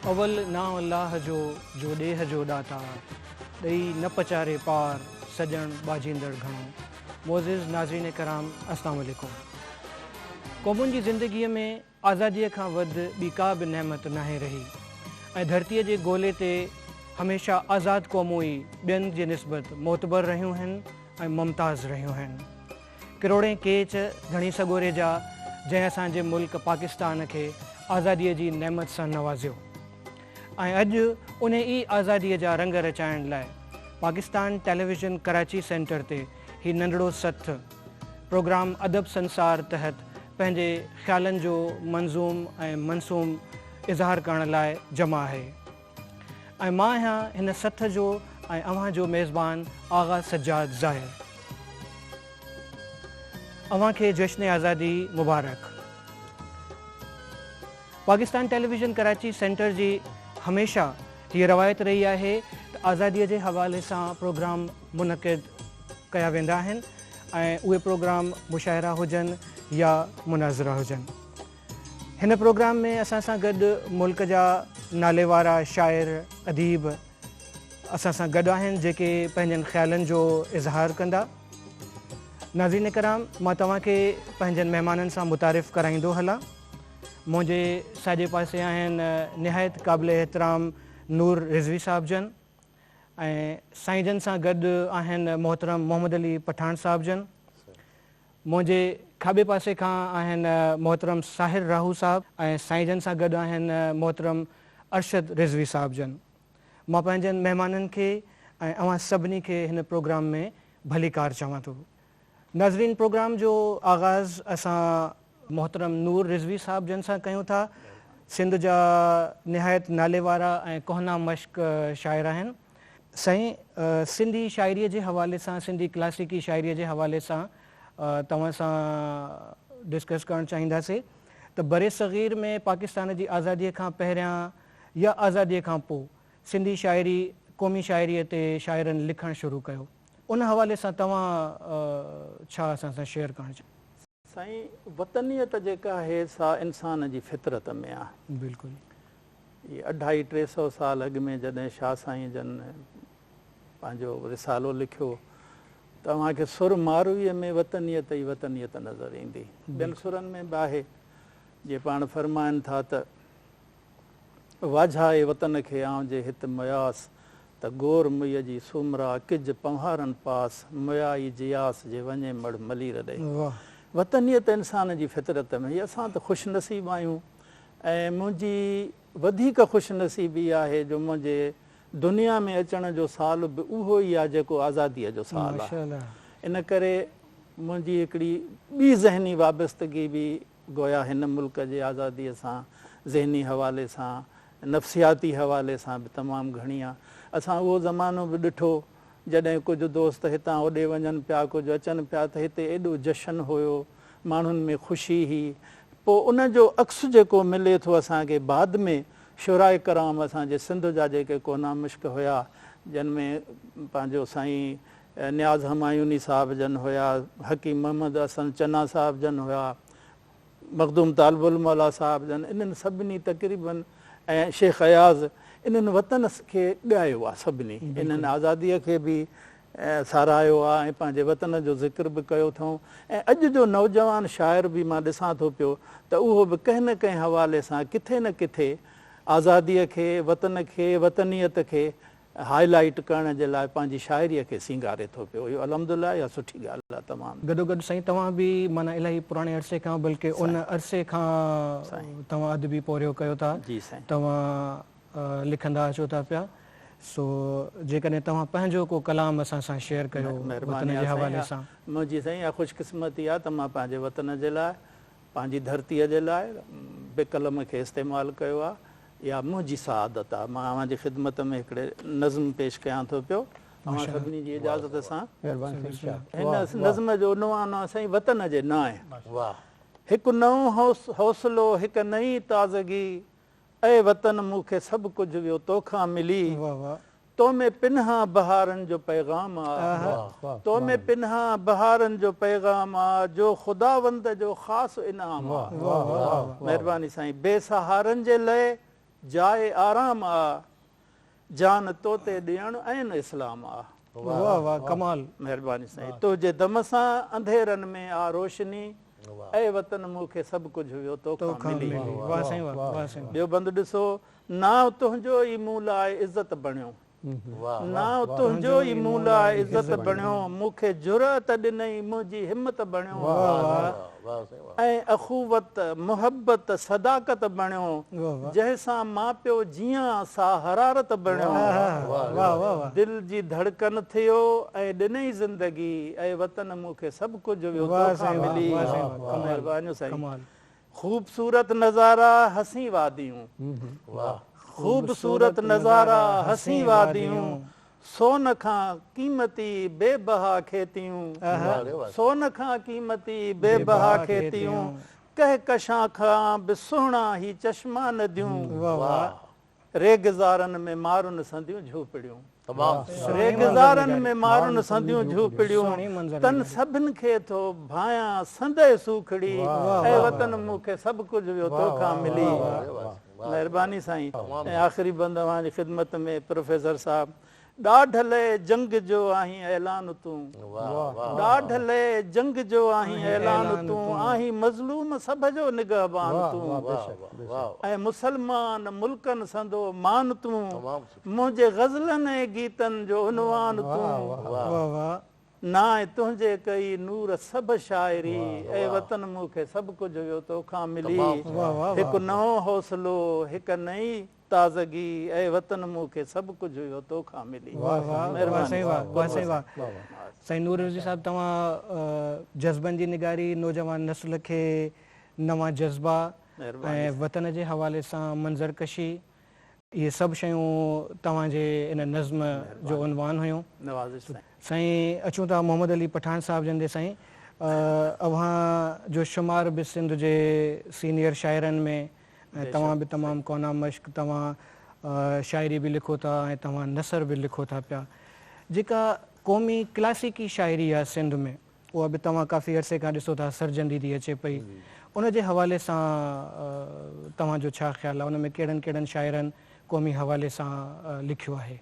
अवल ना अल्लाह जो ॾेह जो ॾाता ॾेई न पचारे पार सॼण बाजींदड़ घणो। मोज़िज़ नाज़रीन कराम अस्सलाम वालेकुम। क़ौमुनि जी ज़िंदगीअ में आज़ादीअ खां वधि ॿी का बि नेमत नाहे रही ऐं धरतीअ जे ॻोल्हे ते हमेशह आज़ादु क़ौमूं ई ॿियनि जे निस्बत मोतबर रहियूं आहिनि ऐं मुमताज़ रहियूं आहिनि। किरोड़े केच घणी सॻोरे जा जंहिं असांजे मुल्क पाकिस्तान खे आज़ादीअ जी नेमत सां नवाज़ियो ऐं अॼु उन ई आज़ादीअ जा रंग रचाइण लाइ पाकिस्तान टेलीविज़न कराची सेंटर ते ही नंढड़ो सत्थु प्रोग्राम अदब संसार तहत पंहिंजे ख़्यालनि जो मंज़ूम ऐं मनसूम इज़हार करण लाइ जमा आहे ऐं मां आहियां हिन सथ जो ऐं अव्हां जो मेज़बान आग़ा सज्जाद ज़ाहिर। अव्हां खे जश्न आज़ादी मुबारक। पाकिस्तान टेलीविज़न कराची सेंटर जी हमेशह हीअ रवायत रही आहे त आज़ादीअ जे हवाले सां प्रोग्राम मुनक़िद कया वेंदा आहिनि ऐं उहे प्रोग्राम मुशाइरा हुजनि या मुनाज़रा हुजनि। हिन प्रोग्राम में असां सां गॾु मुल्क जा नाले वारा शाइर अदीब असां सां गॾु आहिनि जेके पंहिंजनि ख़्यालनि जो इज़हार कंदा। नाज़रीन कराम, मां तव्हांखे पंहिंजनि महिमाननि सां मुतारिफ़ कराईंदो हलां। मुंहिंजे साॼे पासे आहिनि निहायत क़ाबिल एहतराम नूर रिज़वी साहब जन ऐं साईं जन सां गॾु आहिनि मोहतरम मोहम्मद अली पठान साहब जन। मुंहिंजे खाॿे पासे खां आहिनि मोहतरम साहिर राहू साहब ऐं साईं जन सां गॾु आहिनि मोहतरम अरशद रिज़वी साहब जन। मां पंहिंजनि महिमाननि खे ऐं अव्हां सभिनी खे हिन प्रोग्राम में भली कार चवां थो। नाज़रीन, प्रोग्राम जो आगाज़ असां मोहतरम नूर रिज़वी साहब जन सां कयूं था। सिंध जा निहायत नाले वारा ऐं कोहना मश्क शाइर आहिनि। साईं, सिंधी शाइरीअ जे हवाले सां, सिंधी क्लासिकी शाइरीअ जे हवाले सां तव्हां सां डिस्कस करणु चाहींदासीं त बरे सग़ीर में पाकिस्तान जी आज़ादीअ खां पहिरियां या आज़ादीअ खां पोइ सिंधी शाइरी क़ौमी शाइरीअ ते शाइरनि लिखणु शुरू कयो। उन हवाले सां तव्हां छा असां सां शेयर करणु चाहियो? साईं, वतनियत जेका आहे सा इंसान जी फितरत में आहे। बिल्कुलु। ये 250-300 साल अॻु में जॾहिं शाह साईं जन पंहिंजो रिसालो लिखियो, तव्हांखे सुर मारूईअ में वतनियत ई वतनियत नज़र ईंदी। ॿियनि सुरनि में बि आहे, जीअं पाण फरमाइनि था त वाझाए वतन खे आउं जे हित मयास त गोर मुईअ जी सुमरा किज पंहारनि पास मुयाई जियास जे वञे मड़ मलीर ॾे। वतनियत इंसान जी फितरत में। हीअ असां त ख़ुशनसीब आहियूं ऐं मुंहिंजी वधीक ख़ुशनसीबी आहे जो मुंहिंजे दुनिया में अचण जो साल बि उहो ई आहे जेको आज़ादीअ जो साल आहे। इन करे मुंहिंजी हिकिड़ी ॿी ज़हनी वाबस्तगी बि गोया हिन मुल्क जे आज़ादीअ सां ज़हनी हवाले सां नफ़्सियाती हवाले सां बि तमामु घणी आहे। असां उहो ज़मानो बि ॾिठो जॾहिं कुझु दोस्त हितां होॾे वञनि पिया, कुझु अचनि पिया त हिते एॾो जशन हुयो, माण्हुनि में ख़ुशी हुई। पोइ उन जो अक्स जेको मिले थो असांखे बाद में शुराए कराम असांजे सिंध जा जेके कोना मुश्क हुया, जिन में पंहिंजो साईं नियाज़ हमायूनी साहब जन हुया, हकीम मोहम्मद हसन चन्ना साहब जन हुया, मखदूम तालबुल मौला साहब जन, इन्हनि सभिनी तक़रीबन ऐं शेख अयाज़, इन्हनि वतन खे ॻायो आहे सभिनी। इन्हनि आज़ादीअ खे बि साराहियो आहे ऐं पंहिंजे वतन जो ज़िक्र बि कयो अथऊं। ऐं अॼु जो नौजवान शाइर बि मां ॾिसां थो पियो त उहो बि कंहिं न कंहिं हवाले सां किथे न किथे आज़ादीअ खे, वतन खे, वतनियत खे हाईलाइट करण जे लाइ पंहिंजी शाइरीअ खे सींगारे थो पियो। इहो अलहमदुलिल्लाह इहा सुठी ॻाल्हि आहे तमामु। गॾोगॾु साईं, तव्हां बि माना इलाही पुराणे अरसे खां, बल्कि उन अरसे खां तव्हां अदबी पौरियो कयो था। जी साईं। तव्हां लिखंदा अचो था पिया। सो जेकॾहिं तव्हां पंहिंजो को कलाम असां सां शेयर कयो वतन जे हवाले सां। मुंहिंजी साईं इहा ख़ुशकिस्मती आहे त मां पंहिंजे वतन जे लाइ, पंहिंजी धरतीअ जे लाइ बेकलम खे इस्तेमालु कयो आहे। इहा मुंहिंजी सआदत आहे। मां अव्हांजी ख़िदमत में हिकिड़े नज़्म पेश कयां थो पियो अव्हां सभिनी जी इजाज़त सां। हिन नज़्म जो उनवान आहे साईं वतन जे नाए। हिकु नओं हौसलो, हिकु नई ताज़गी, ऐं वतन मूंखे सभु कुझु वियो तोखां मिली, तो में पिन्हा बहारनि जो पैगाम आहे, तो में पिन्हा बहारनि जो पैगाम आहे, जो ख़ुदावंद जो ख़ासि इनाम आहे। महिरबानी साईं। बेसहारनि जे लाइ जाए आराम आ जान तोते ॾियण ऐं इस्लाम आ। वाह वाह कमाल। महिरबानी साईं। तुंहिंजे दम सां अंधेरनि में आ रोशनी ऐं वतन मूंखे सभु कुझु हुयो तोखां मिली। वाह साईं वाह वाह साईं। ॿियो बंदि ॾिसो, नाव तुंहिंजो ई मूं लाइ इज़त बणियो, नाव तुंहिंजो ई मूं लाइ इज़त बणियो, मूंखे जुरत ॾिनई मुंहिंजी हिमत बणियो, ऐं अखूवत मुहबत सदाकत बणियो, जंहिंसां माउ पीउ जीअं सा हरारत बणियो, दिलि जी धड़कन थियो ऐं ॾिनई ज़िंदगी, ऐं वतन मूंखे सभु कुझु हुयो तोखां मिली। महिरबानी साईं। ख़ूबसूरत नज़ारा हसी वादियूं, ख़ूबसूरत नज़ारा हसी वादियूं, सोन खां क़ीमती बेबहा खेतियूं, सोन खां क़ीमती बेबहा खेतियूं, कहकशां खां बि सुहिणा ही चश्मा नदियूं, रेगज़ारनि में मारुनि संदियूं झूपड़ियूं, रेगज़ारनि में मारुनि संदियूं झूपड़ियूं, तन सभिनि खे थो भायां संदे सूखड़ी, ऐं वतन मूंखे सभु कुझु हुयो तोखां मिली। महिरबानी साईं। ऐं आख़िरी बंदि अव्हांजी ख़िदमत में प्रोफेसर साहब, ॾाढले जंग जो आहीं ऐलान तूं, ॾाढले जंग जो आहीं ऐलान तूं, आहीं मज़लूम सभ जो निगहबान तूं, ऐं मुसलमान मुल्कनि संदो मान तूं, मुंहिंजे ग़ज़लनि ऐं गीतनि जो उनवान तूं, नाए तुंहिंजे कई नूर सभु शाइरी, ऐं वतन मूंखे सभु कुझु हुयो तोखां मिली। हिकु नओं हौसलो, हिकु नई ताज़गी, ऐं वतन मूंखे सभु कुझु हुयो तोखां मिली। साईं नूर रज़ी साहिबु, तव्हां जज़्बनि जी निगारी, नौजवान नस्ल खे नवां जज़्बा ऐं वतन जे हवाले सां मंज़रकशी, इहे सभु शयूं तव्हांजे इन नज़्म जो उनवान हुयूं। साईं अचूं था मोहम्मद अली पठान साहिब जंदे। साईं अव्हां जो शुमार बि सिंध जे सीनियर शाइरनि में, ऐं तव्हां बि तमामु कोना मश्क, तव्हां शाइरी बि लिखो था ऐं तव्हां नसर बि लिखो था पिया। जेका क़ौमी क्लासिकी शाइरी आहे सिंध में, उहा बि तव्हां काफ़ी अरसे खां ॾिसो था सरजंदी थी अचे पई, उन जे हवाले सां तव्हांजो छा ख़्यालु आहे? उन में कहिड़नि कहिड़नि शाइरनि क़ौमी हवाले सां लिखियो आहे?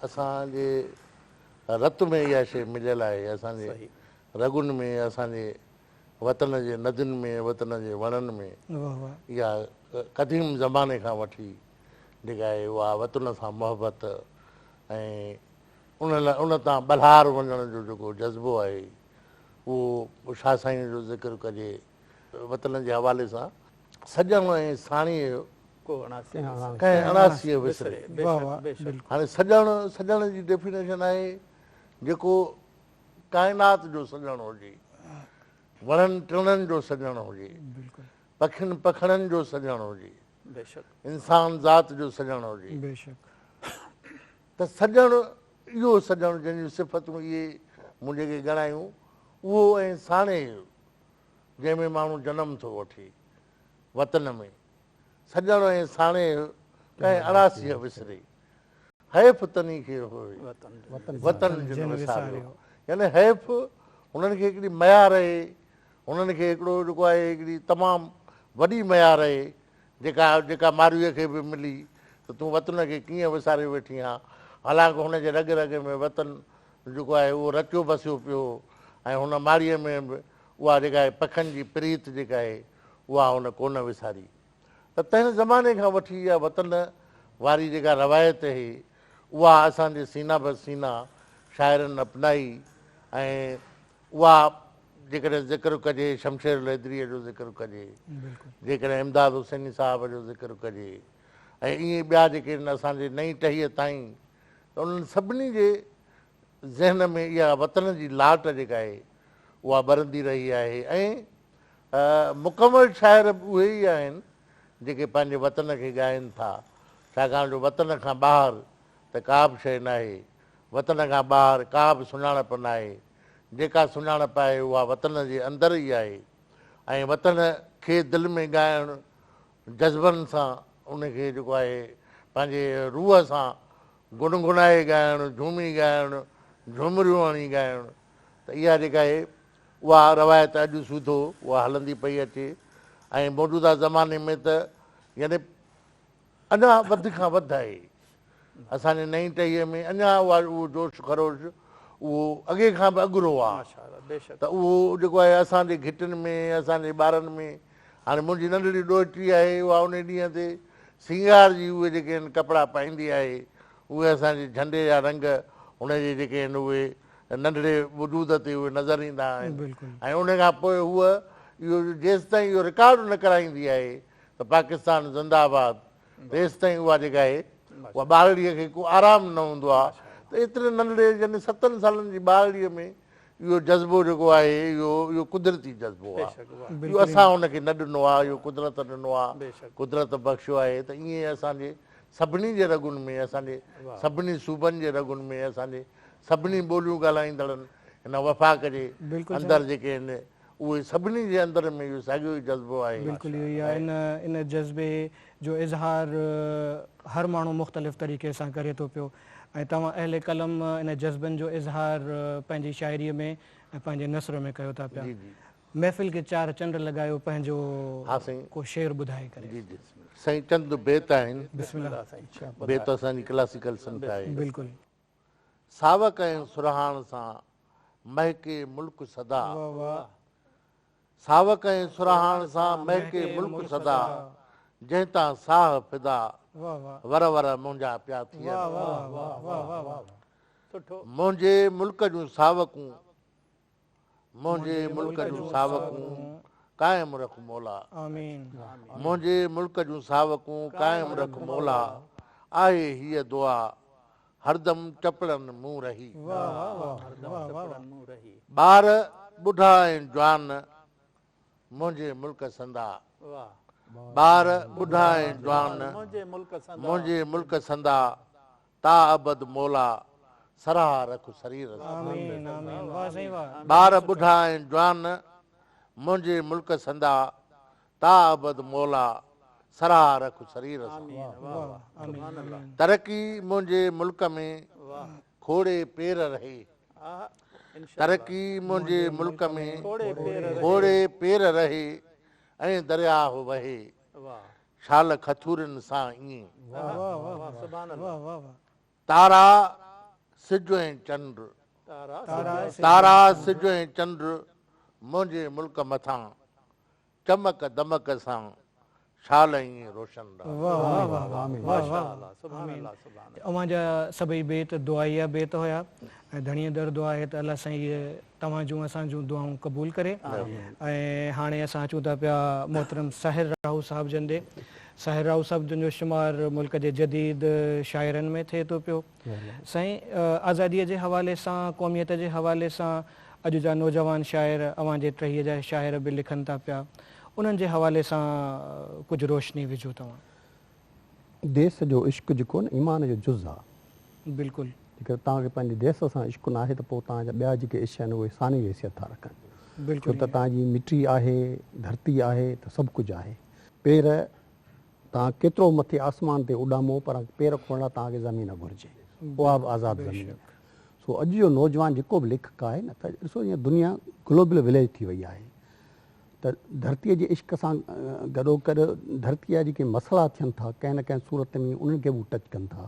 असांजे रत में इहा शइ मिलियल आहे, असांजे रगुनि में, असांजे वतन जे नदियुनि में, वतन जे वणनि में, इहा क़दीम ज़माने खां वठी जेका आहे उहा वतन सां मोहबत ऐं उन तां बलहार वञण जो जेको जज़्बो आहे, उहो शाह साईं जो ज़िक्र कजे। वतन जे हवाले सां सॼण ऐं साणीअ जो कंहिं अणासीअ विसरे। हाणे सॼण जी डेफिनेशन आहे जेको काइनात जो सॼण हुजे, वणनि टिणनि जो सॼण हुजे, पखियुनि पखड़नि जो सॼण हुजे, इंसान ज़ात जो सॼण हुजे, त सॼण इहो सॼण जंहिंजूं सिफ़तूं इहे मूं जेके ॻणायूं, उहो ऐं साणे जंहिंमें माण्हू जनम थो वठे वतन में, सॼण ऐं साणे कंहिं अणासीअ विसरे, हैफ़ तनी खे वतन जिन विसारियो। यानी हैफ़ हुननि खे हिकिड़ी मयार आहे, हुननि खे हिकिड़ो जेको आहे हिकिड़ी तमामु वॾी मयार आहे जेका मारूअ खे बि मिली, त तूं वतन खे कीअं विसारे वेठी आहीं। हालांकि हुनजे रग रग में वतन जेको आहे उहो रचियो बसियो पियो, ऐं हुन माड़ीअ में बि उहा जेका आहे पखनि जी प्रीत जेका आहे उहा हुन कोन विसारी। त तंहिं ज़माने खां वठी इहा वतन वारी जेका रवायत आहे उहा असांजे सीना ब सीना शाइरनि अपनाई। ऐं उहा जेकॾहिं ज़िक्र कजे शमशेर लैदरीअ जो ज़िक्र कजे, जेकॾहिं इमदाद हुसैनी साहिब जो ज़िक्र कजे, ऐं ईअं ॿिया जेके आहिनि असांजे नई टहीअ ताईं, त उन्हनि सभिनी जे ज़हन में इहा वतन जी लाट जेका आहे उहा ॿरंदी रही आहे। ऐं मुकमल शाइर बि उहे ई आहिनि जेके पंहिंजे वतन खे ॻाइनि था, छाकाणि जो वतन खां ॿाहिरि त का बि शइ न आहे, वतन खां ॿाहिरि का बि सुञाणप न आहे, जेका सुञाणप आहे उहा वतन जे अंदरि ई आहे। ऐं वतन खे दिलि में ॻाइणु, जज़्बनि सां उनखे जेको आहे पंहिंजे रूह सां गुनगुनाए ॻाइणु, झूमी ॻाइणु, झुमरियूं हणी ॻाइणु, त इहा जेका आहे उहा रवायत अॼु सूधो उहा हलंदी पई अचे। ऐं मौजूदा ज़माने में त यानी अञा वधि खां वधि आहे असांजे नई टहीअ में अञा उहो जोश खरोश उहो अॻे खां बि अॻिरो आहे त उहो जेको आहे असांजे घिटियुनि में असांजे ॿारनि में हाणे मुंहिंजी नंढड़ी ॾोहिटी आहे उहा उन ॾींहं ते सिंगार जी उहे जेके आहिनि कपिड़ा पाईंदी आहे उहे असांजे झंडे जा रंग हुनजे जेके आहिनि उहे नंढड़े वजूद ते उहे नज़र ईंदा आहिनि ऐं उन खां पोइ हूअ इहो जेसि ताईं इहो रिकॉर्ड न कराईंदी आहे त पाकिस्तान ज़िंदाबाद तेसि ताईं उहा जेका आहे उहा ॿारड़ीअ खे को आराम न हूंदो आहे त एतिरे नंढड़े यानी 7 सालनि जी ॿारड़ीअ में इहो जज़्बो जेको आहे इहो कुदरती जज़्बो आहे इहो असां हुनखे न ॾिनो आहे इहो कुदरत ॾिनो आहे कुदरत बख़्शियो आहे त ईअं असांजे सभिनी जे रगुनि में असांजे सभिनी सूबनि जे रगुनि में असांजे सभिनी ॿोलियूं ॻाल्हाईंदड़नि हिन वफ़ाक़ जे अंदरि जेके आहिनि उहे सभिनी जे अंदरि में इहो साॻियो ई जज़्बो आहे बिल्कुलु इहो ई आहे इन जज़्बे जो इज़हार हर माण्हू मुख़्तलिफ़ तरीक़े सां करे थो पियो ऐं तव्हां अहले कलम इन जज़्बनि जो इज़हार पंहिंजी शाइरीअ में ऐं पंहिंजे नसर में कयो था पिया महफ़िल खे 4 चंड लॻायो पंहिंजो को शेर ॿुधाए करे जी जी साईं चंद बेत आहिनि बेत असांजी क्लासिकल संत आहे बिल्कुलु सावक ऐं सुरहाण सां महके मुल्क सदा सावक ऐं सुरहाण सां महके मुल्क सदा जंहिं तां साह फिदा वर वर मुंहिंजा पिया थी मुंहिंजे मुल्क जूं सावकूं मुंहिंजे मुल्क जूं सावकूं क़ाइमु रख मौला मुंहिंजे मुल्क जूं सावकूं क़ाइमु रख मौला आहे हीअ दुआ हरदम चपड़नि मूं रही ॿार ॿुढा ऐं जवान मुंहिंजे मुल्क संदा ॿार ॿुढा ऐं जवान मुंहिंजे मुल्क संदा ता अबद मौला सराह रख शरीर ॿार ॿुढा ऐं जवान मुंहिंजे मुल्क संदा ता अबद मौला सराह रख शरीर तरक़ी मुंहिंजे मुल्क में खोड़े पेर रहे तरक़ी मुंहिंजे मुल्क में खोड़े पेर रहे ऐं दरिया वहे शाल खथूरनि सां ईअं तारा सिज ऐं चंड तारा सिज ऐं चंड मुंहिंजे मुल्क मथां चमक दमक सां शाल ईअं रोशन अव्हां जा सभई बेत दुआया बेत हुया ऐं धणीअ दर दुआ आहे त अलाह साईं तव्हां जूं असां जूं दुआऊं क़बूल करे ऐं हाणे असां अचूं था पिया मोहतरम साहिर राहू साहिब जन ॾे साहिर राहू साहिब जन जो शुमार मुल्क जे जदीद शाइरनि में थिए थो पियो साईं आज़ादीअ जे हवाले सां क़ौमियत जे हवाले सां अॼु जा नौजवान शाइर अव्हां जे टहीअ जा शाइर बि लिखनि था पिया उन्हनि जे हवाले सां कुझु रोशनी विझो तव्हां देश जो इश्क़ जेको न ईमान जो जुज़ आहे बिल्कुलु जेकर तव्हांखे पंहिंजे देश सां इश्क़ न आहे त पोइ तव्हांजा ॿिया जेके इश्क आहिनि उहे सानी हैसियत था रखनि बिल्कुलु त तव्हांजी मिटी आहे धरती आहे त सभु कुझु आहे पेर तव्हां केतिरो मथे आसमान ते उॾामो पर पेर खोलण लाइ तव्हांखे ज़मीन घुरिजे उहा बि आज़ादु ज़मीन सो अॼु जो नौजवान जेको बि लेखक आहे न त ॾिसो ईअं दुनिया ग्लोबल विलेज थी वई आहे त धरतीअ जे इश्क सां गॾो गॾु धरतीअ जा जेके मसइला थियनि था कंहिं न कंहिं सूरत में उन्हनि खे बि टच कनि था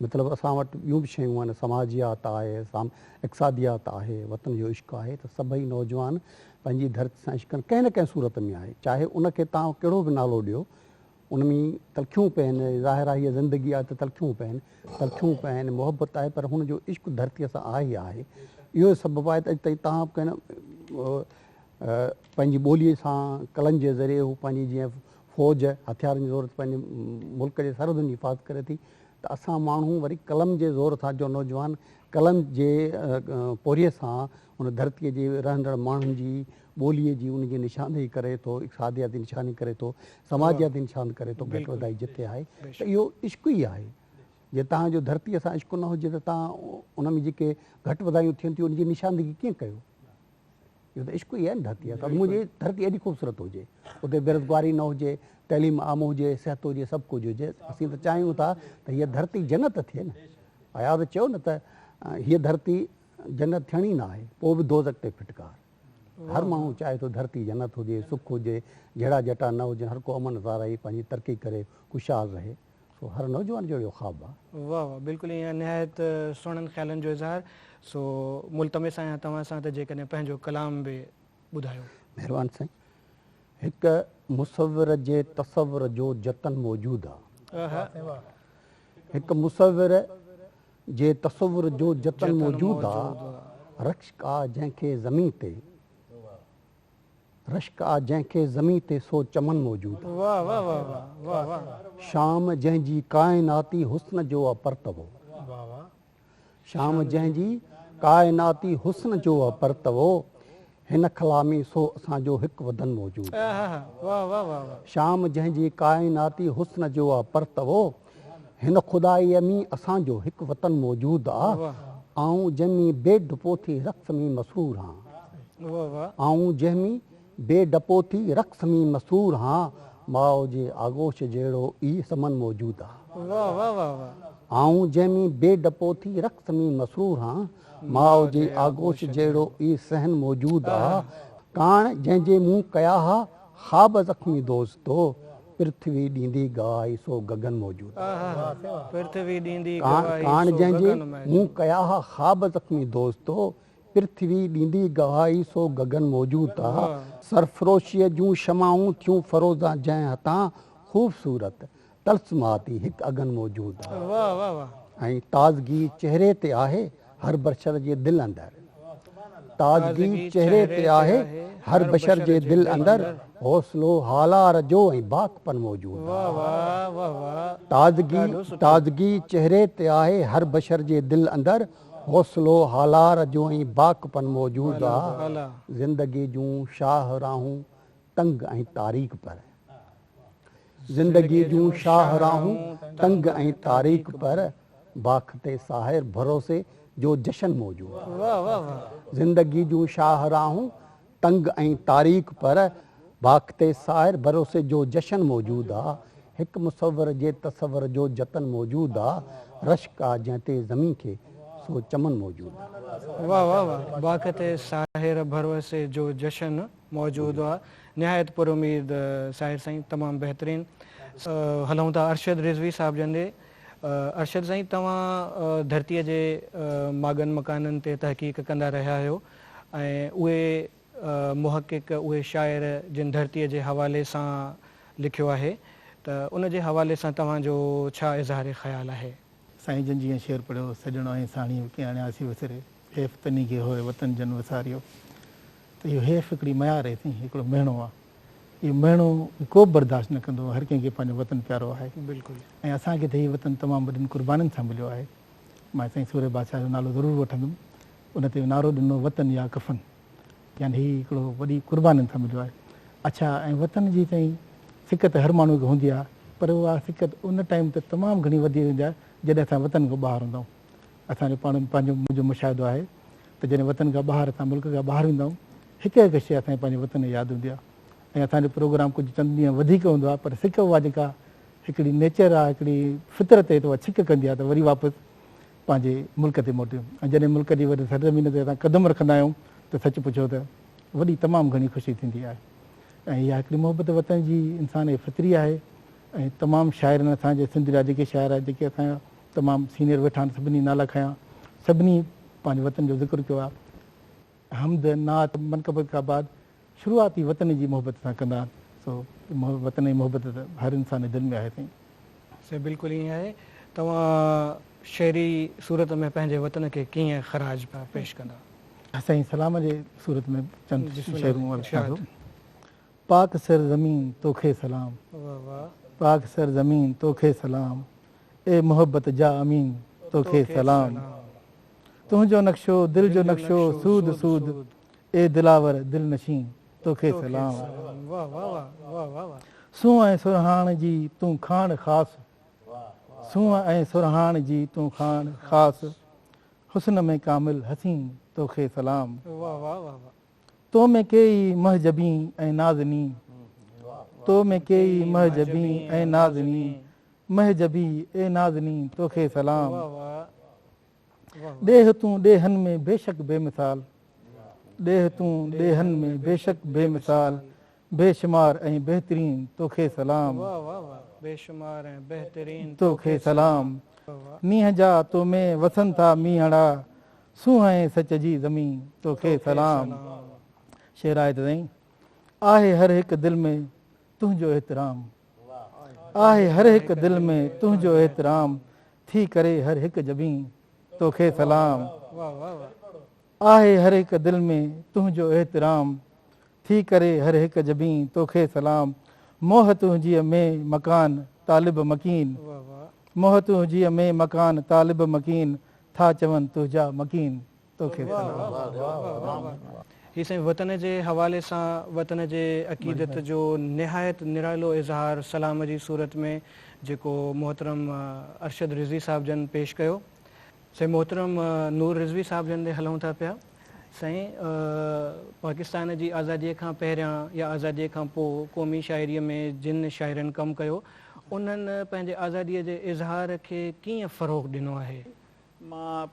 मतिलबु असां वटि ॿियूं बि शयूं आहिनि समाजियात आहे इक़्तिसादियात आहे वतन जो इश्क़ आहे त सभई नौजवान पंहिंजी धरती सां इश्क़ कंहिं न कंहिं सूरत में आहे चाहे उनखे तव्हां कहिड़ो बि नालो ॾियो उन में तलखियूं पियनि ज़ाहिर आहे हीअ ज़िंदगी आहे त तलखियूं पियनि मुहबत आहे पर हुनजो इश्क़ धरतीअ सां आहे ई आहे इहो सबबु आहे त अॼु ताईं तव्हां कंहिं पंहिंजी ॿोलीअ सां कलनि जे ज़रिए हू पंहिंजी जीअं फ़ौज हथियारनि जी ज़रूरत पंहिंजे मुल्क जे सरहदुनि जी हिफ़ाज़त करे थी त असां माण्हू वरी कलम जे ज़ोर सां जो नौजवान कलम जे पोरीअ सां हुन धरतीअ जे रहंदड़ माण्हुनि जी ॿोलीअ जी उनजी निशानी करे थो इक़्तिसादियाती निशानी करे थो समाजियाती निशान करे थो घटि वधाई जिते आहे त इहो इश्क़ ई आहे जे तव्हांजो धरतीअ सां इश्क़ न हुजे त तव्हां उन में जेके घटि वधायूं थियनि थियूं उनजी निशानदेगी कीअं कयो इहो त इश्क़ ई आहे न धरतीअ सां मुंहिंजी धरती एॾी ख़ूबसूरत हुजे उते बेरोज़गारी न हुजे तइलीम आम हुजे सिहत हुजे सभु कुझु हुजे असीं त चाहियूं था त हीअ धरती जन्नत थिए न आया त चयो न त हीअ धरती जन्नत थियणी न आहे पोइ बि दोज़ख ते फिटकार हर माण्हू चाहे थो धरती जन्नत हुजे सुख हुजे जहिड़ा जटा न हुजनि हर को अमन सां रहे पंहिंजी तरक़ी करे ख़ुशहाल रहे सो हर नौजवान जो इहो ख़्वाबु आहे। वाह वाह, बिल्कुलु ईअं निहायत सुहिणनि ख़्यालनि जो इज़हार। सो मुल्तमिस आहियां तव्हां सां त जेकॾहिं पंहिंजो कलाम बि ॿुधायो। महिरबानी साईं। हिकु मुसविर जे तसवुर जो जतन मौजूदु आहे। हिकु मुसविर जे तसवुर जो जतन मौजूदु आहे। रश्क आहे जंहिंखे ज़मीन ते, रश्क आहे जंहिंखे ज़मीन ते सो चमन मौजूदु आहे। वाह वाह वाह वाह वाह। शाम जंहिंजी काइनाती हुस्न जो आहे परतवो, शाम जंहिंजी काइनाती हुस्न जो आहे परतवो, हिन ख़लामी सो असांजो हिकु वतन मौजूदु आहे। वाह वाह वाह। शाम जंहिंजी काइनाती हुस्न जो आहे परतवो, हिन ख़ुदाईअ में असांजो हिकु वतन मौजूदु आहे। ऐं जंहिंमें बेडपोथी रक़्स में मसरूर हां, ऐं जंहिंमें बेडपोथी रक़्स में मसरूर हां, माउ जे आगोश जहिड़ो ई समन मौजूदु आहे। वाह वाह वाह। ऐं जंहिंमें बेडपोथी रक़्स में मसरूर हां, माउ जे आगोश जहिड़ो ई सहन मौजूदु आहे। काण जंहिंजे मुंहुं कया हा ख़्वाब ज़ख़्मी दोस्तो, पृथ्वी ॾींदी गवाही सो गगन मौजूदु आहे। पृथ्वी ॾींदी काण जंहिंजे मुंहुं कया हा ख़्वाब ज़ख़्मी दोस्तो, पृथ्वी ॾींदी गवाही सो गगन मौजूदु आहे। सरफरोशीअ जूं शमाऊं थियूं फरोज़ा जंहिं हथां, ख़ूबसूरत तल्समाती हिकु अगन मौजूदु आहे। वाह वाह वाह। ऐं ताज़गी चेहरे ते आहे हर बशर जे दिलि अंदरि, ताज़गी चेहरे ते आहे हर बशर जे दिलि अंदरि, हौसलो हालार जो ऐं बाकपन मौजूदु आहे। ताज़गी चेहरे ते आहे हर बशर जे दिलि अंदरि, हौसलो हालार जो ऐं बाकपन मौजूदु आहे। ज़िंदगी जूं शाहराहूं तंग ऐं तारीख़ पर, ज़िंदगी जूं शाहराहूं तंग ऐं तारीख़ पर, बाख़ते साहिर भरोसे जो जशन मौजूदु आहे। ज़िंदगी जूं शाहराहूं तंग ऐं तारीख़ पर, बाख़ते साहिर भरोसे जो जशन मौजूदु आहे। हिकु मुसविर जे तसवुर जो जतन मौजूदु आहे। रश्क आहे जंहिं ते ज़मीन खे सो चमन मौजूदु आहे। वाह वाह वाह। बाक़ते साहिर भरोसे जो जशन मौजूदु आहे। निहायत पुर उम्मीद साहिर साईं, तमामु बहितरीन। हलूं था अरशद रिज़वी साहिब जंदे। अरशद साईं, तव्हां धरतीअ जे मागन मकाननि ते तहक़ीक़ कंदा रहिया आहियो, ऐं उहे मुहक़िक़, उहे शाइर जिन धरतीअ जे हवाले सां लिखियो आहे, त उन जे हवाले सां तव्हांजो छा इज़हार ख़्यालु आहे? साईं जन जीअं शेर पढ़ियो, सॼणो ऐं साणी कीअं आणियासीं विसरे, हेफ़ तनी खे होए वतन जन वसारियो। त इहो हेफ़ हिकिड़ी मयार आहे, हिकिड़ो महीनो आहे। इहो महीनो को बि बर्दाश्त न कंदो, हर कंहिंखे पंहिंजो वतन प्यारो आहे। बिल्कुलु। ऐं असांखे त हीउ वतन तमामु वॾनि क़ुर्बानीनि सां मिलियो आहे। मां साईं सूर्य बादशाह जो नालो ज़रूरु वठंदुमि। उन ते नारो ॾिनो वतन या कफ़न, यानी हीउ हिकिड़ो वॾी क़ुर्बानीनि सां मिलियो आहे। अच्छा, ऐं वतन जी साईं सिकत हर माण्हू खे हूंदी आहे, पर उहा सिकत उन टाइम ते तमामु घणी वधी वेंदी आहे जॾहिं असां वतन खां ॿाहिरि हूंदा आहियूं। असांजो पाण पंहिंजो मुंहिंजो मुशाहिदो आहे त जॾहिं वतन खां ॿाहिरि, असां मुल्क खां ॿाहिरि ईंदा आहियूं, हिकु हिकु शइ असांखे पंहिंजे वतन जी यादि हूंदी आहे। ऐं असांजो प्रोग्राम कुझु चंद ॾींहं वधीक हूंदो आहे, पर सिक उहा जेका हिकिड़ी नेचर आहे, हिकिड़ी फितरत आहे, त उहा छिक कंदी आहे त वरी वापसि पंहिंजे मुल्क ते मोटियूं। ऐं जॾहिं मुल्क जी वरी सरज़मीन ते असां क़दम रखंदा आहियूं त सच पुछो त वॾी तमामु घणी ख़ुशी थींदी आहे। ऐं इहा हिकिड़ी मोहबत वतन जी इंसान जी फितरी आहे। ऐं तमामु शाइरनि असांजे सिंध जा जेके शाइर आहे, जेके असांजा तमामु सीनियर वेठा आहिनि, सभिनी नाला खयां, सभिनी पंहिंजे वतन जो ज़िक्र कयो आहे। हमद, नात, मनक़बत खां बाद शुरूआती वतन जी मोहबत सां कंदा आहिनि। सो वतन जी मोहबत त हर इंसान जे दिलि में आहे। साईं से बिल्कुलु ईअं आहे। तव्हां शहरी सूरत में पंहिंजे वतन खे कीअं ख़राज पिया पेश कंदा? साईं सलाम जे सूरत में चंद शहरूं। पाक सर ज़मीन तोखे सलाम, पाक सर ज़मीन तोखे सलाम, ए मोहब्बत जा अमीन तोखे सलाम। तुंहिंजो नक्शो दिल जो नक्शो सूद सूद, ए दिलावर दिल नशीं तोखे सलाम। सूंहं ऐं सुरहाण जी तूं खाण ख़ासि, सूंहं ऐं सुरहाण जी तूं खाण ख़ासि, हुस्न में कामिल हसीन तोखे सलाम। तो में कई महजबी ऐं नाज़नी, तो में कई महजबी ऐं नाज़नी, महजबी ए नाज़नी तोखे सलाम। ॾेह तूं ॾेहन में बेशक बेमिसाल, ॾेह तूं ॾेहन में बेशक बेमिसाल, बेशुमार ऐं बहितरीन तोखे सलाम वाह वाह वाह बेशुमार ऐं बहितरीन तोखे सलाम मींहं जा तो में वसन था मींहड़ा सुहाए सच जी ज़मीन तोखे सलाम शेर आहे त साईं आहे हर हिकु दिलि में तुंहिंजो एतिराम आहे हर हिकु दिलि में तुंहिंजो एतिराम थी करे हर हिकु जबीं तोखे सलाम वाह वाह वाह आहे हर हिकु दिलि में तुंहिंजो एतिराम थी करे हर हिकु जबीं तोखे सलाम मोह तुंहिंजीअ में मकान तालिब मकीन वाह वाह मोह तुंहिंजीअ में मकान तालिब मकीन था चवनि तुंहिंजा मकीन तोखे सलाम ही साईं वतन जे हवाले सां वतन जे अक़ीदत जो निहायत निरालो इज़हार सलाम जी सूरत में जेको मोहतरम अरशद रिज़वी साहिब जन पेश कयो साईं मोहतरम नूर रिज़वी साहिब जन ॾे हलूं था पिया साईं पाकिस्तान जी आज़ादीअ खां पहिरियां या आज़ादीअ खां पोइ क़ौमी शाइरीअ में जिन शाइरनि कमु कयो उन्हनि पंहिंजे आज़ादीअ जे इज़हार खे कीअं फ़रोग़ ॾिनो आहे मां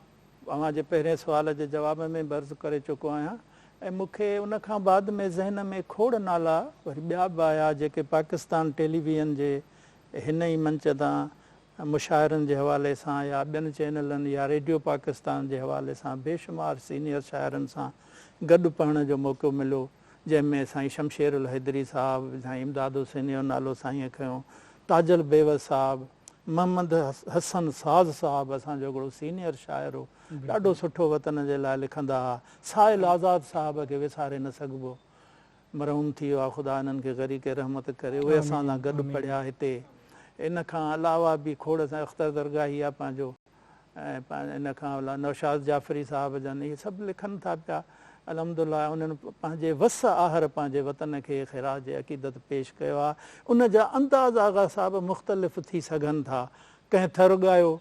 अव्हां जे पहिरें सुवाल जे जवाब में बि अर्ज़ु करे चुको आहियां ऐं मूंखे उन खां बाद में ज़हन में खोड़ नाला वरी ॿिया बि आया जेके पाकिस्तान टेलीविज़न जे हिन ई मंच तां मुशाइरनि जे हवाले सां या ॿियनि चैनलनि या रेडियो पाकिस्तान जे हवाले सां बेशुमार सीनियर शाइरनि सां गॾु पढ़ण जो मौक़ो मिलियो जंहिंमें साईं शमशेर उल हैदरी साहिबु साईं इमदाद हुसैन जो नालो साईं खयों ताजल बेवस साहिबु मोहम्मद हसन साज़ साहिबु असांजो हिकिड़ो सीनियर शाइर हो ॾाढो सुठो वतन जे लाइ लिखंदा हुआ साहिल आज़ाद साहिब खे विसारे न सघिबो मरहूम थी वियो आहे ख़ुदा हिननि खे ग़रीक़े रहमत करे उहे असां सां गॾु पढ़िया हिते इन खां अलावा बि खोड़ सां अख़्तर दरगाही आहे पंहिंजो ऐं इन खां अलावा नौशाद जाफ़री साहिब जन इहे सभु लिखनि था पिया अलहमदुलिल्लाह उन्हनि पंहिंजे वस आहर पंहिंजे वतन खे ख़िराज अक़ीदत पेश कयो आहे उन जा अंदाज़ आगा साहिब मुख़्तलिफ़ थी सघनि था कंहिं थर ॻायो